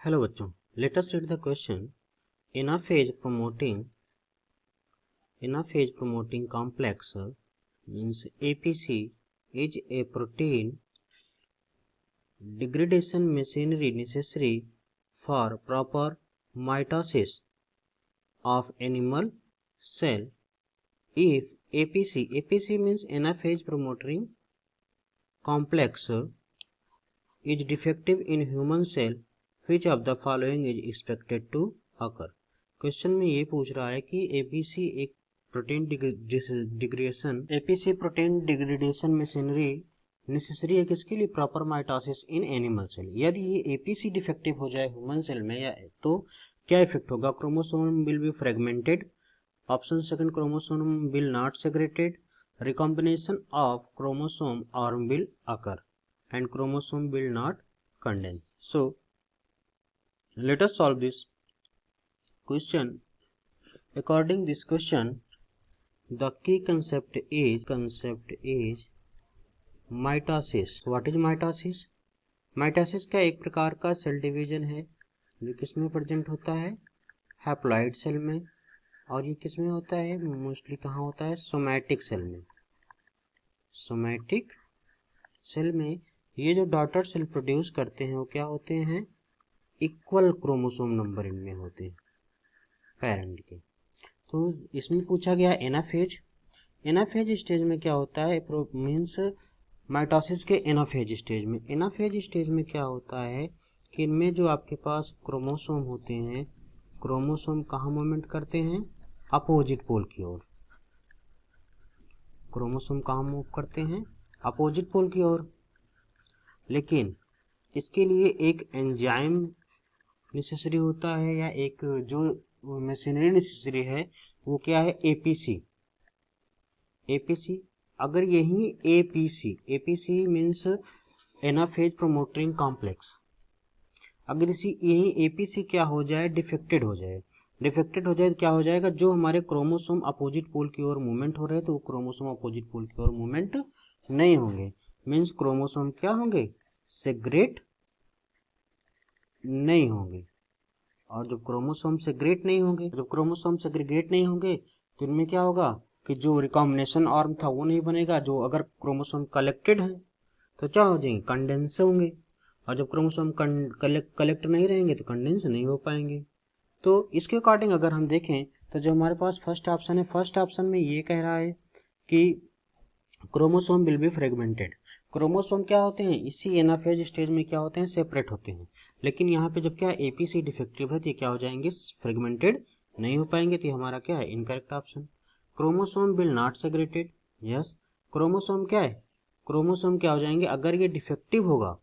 Hello बच्चों, let us read the question. In a phase promoting complex means APC is a protein degradation machinery necessary for proper mitosis of animal cell. If APC means anaphase promoting complex is defective in human cell, which of the following is expected to occur? Question में ये पूछ रहा है कि APC एक protein degradation machinery necessary है किसके लिए? Proper mitosis in animal cell. यदि ये एपीसी डिफेक्टिव हो जाए ह्यूमन सेल में या तो क्या इफेक्ट होगा? Chromosome will be fragmented. Option second, chromosome will not segregated. Recombination of chromosome arm will occur and chromosome will not condense. So let us solve this question. According this question, the key concept is mitosis. What is mitosis? Mitosis का एक प्रकार का cell division है जो किसमें present होता है? Haploid cell में. और ये किसमें होता है? मोस्टली कहाँ होता है? सोमैटिक सेल में. सोमैटिक सेल में ये जो डॉटर सेल प्रोड्यूस करते हैं वो क्या होते हैं? इक्वल क्रोमोसोम नंबर इनमें होते हैं पेरेंट के. तो इसमें पूछा गया एनाफेज. एनाफेज स्टेज में क्या होता है? मीन्स माइटोसिस के एनाफेज स्टेज में. एनाफेज स्टेज में क्या होता है कि इनमें जो आपके पास क्रोमोसोम होते हैं, क्रोमोसोम कहाँ मूवमेंट करते हैं? अपोजिट पोल की ओर. क्रोमोसोम कहाँ मूव करते हैं? अपोजिट पोल की ओर. लेकिन इसके लिए एक एंजाइम नेसेसरी होता है या एक जो मशीनरी नेसेसरी है वो क्या है? एपीसी. अगर यही APC means anaphase promoting complex, अगर यही एपीसी क्या हो जाए? डिफेक्टेड हो जाए तो क्या हो जाएगा? जो हमारे क्रोमोसोम अपोजिट पोल की ओर मूवमेंट हो रहे हैं तो वो क्रोमोसोम अपोजिट पोल की ओर मूवमेंट नहीं होंगे. मीन्स क्रोमोसोम क्या होंगे? सेग्रेट नहीं होंगे. और जब क्रोमोसोम सेग्रेट नहीं होंगे तो इनमें क्या होगा कि जो रिकॉम्बिनेशन आर्म था वो नहीं बनेगा. जो अगर क्रोमोसोम कलेक्टेड है तो क्या हो जाएंगे? कंडेंस होंगे. और जब क्रोमोसोम कलेक्ट नहीं रहेंगे तो कंडेंस नहीं हो पाएंगे. तो इसके अकॉर्डिंग अगर हम देखें तो जो हमारे पास फर्स्ट ऑप्शन में ये कह रहा है कि chromosome will be fragmented. Chromosome क्या होते हैं? इसी एनाफेज स्टेज में क्या होते हैं? सेपरेट होते हैं. लेकिन यहाँ पे जब क्या एपीसी डिफेक्टिव है तो क्या हो जाएंगे? फ्रेगमेंटेड नहीं हो पाएंगे. तो हमारा क्या है? Incorrect option. Chromosome will not segregated. Yes. Chromosome क्या है? क्रोमोसोम क्या हो जाएंगे? अगर ये डिफेक्टिव होगा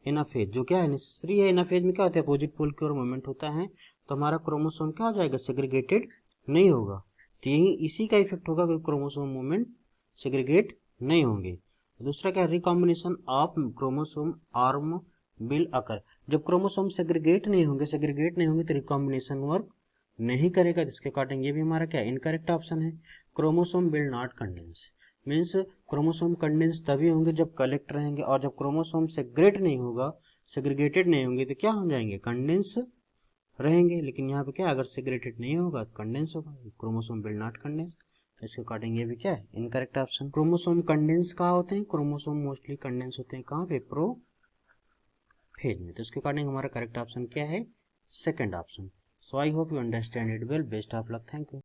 एनाफेज, जो क्या है नेसेसरी है, एनाफेज में क्या होता है? अपोजिट पोल की ओर मूवमेंट होता है, तो हमारा क्रोमोसोम क्या हो जाएगा? सेग्रीगेटेड नहीं होगा. तो यही इसी का इफेक्ट होगा कि क्रोमोसोम मूवमेंट सेग्रीगेट नहीं होंगे. दूसरा क्या? Recombination of chromosome arm will अकर. जब क्रोमोसोम सेग्रीगेट नहीं होंगे तो रिकॉम्बिनेशन वर्क नहीं करेगा. इसके अकॉर्डिंग ये भी हमारा क्या? इनकरेक्ट ऑप्शन है. Chromosome will not condense means chromosome condense तभी होंगे जब कलेक्ट रहेंगे. और जब क्रोमोसोम सेग्रीगेटेड नहीं होंगे तो क्या हो जाएंगे? कंडेंस रहेंगे. लेकिन यहाँ पे क्या? अगर सेग्रीगेटेड नहीं होगा तो कंडेंस होगा. Chromosome will not condense. इसके अकॉर्डिंग ये भी क्या है? Incorrect option. क्रोमोसोम कंडेंस कहाँ होते हैं? क्रोमोसोम मोस्टली कंडेंस होते हैं कहाँ पे? प्रोफेज में. तो इसके अकॉर्डिंग हमारा करेक्ट ऑप्शन क्या है? Second option. So I hope you understand it well. Best of luck. Thank you.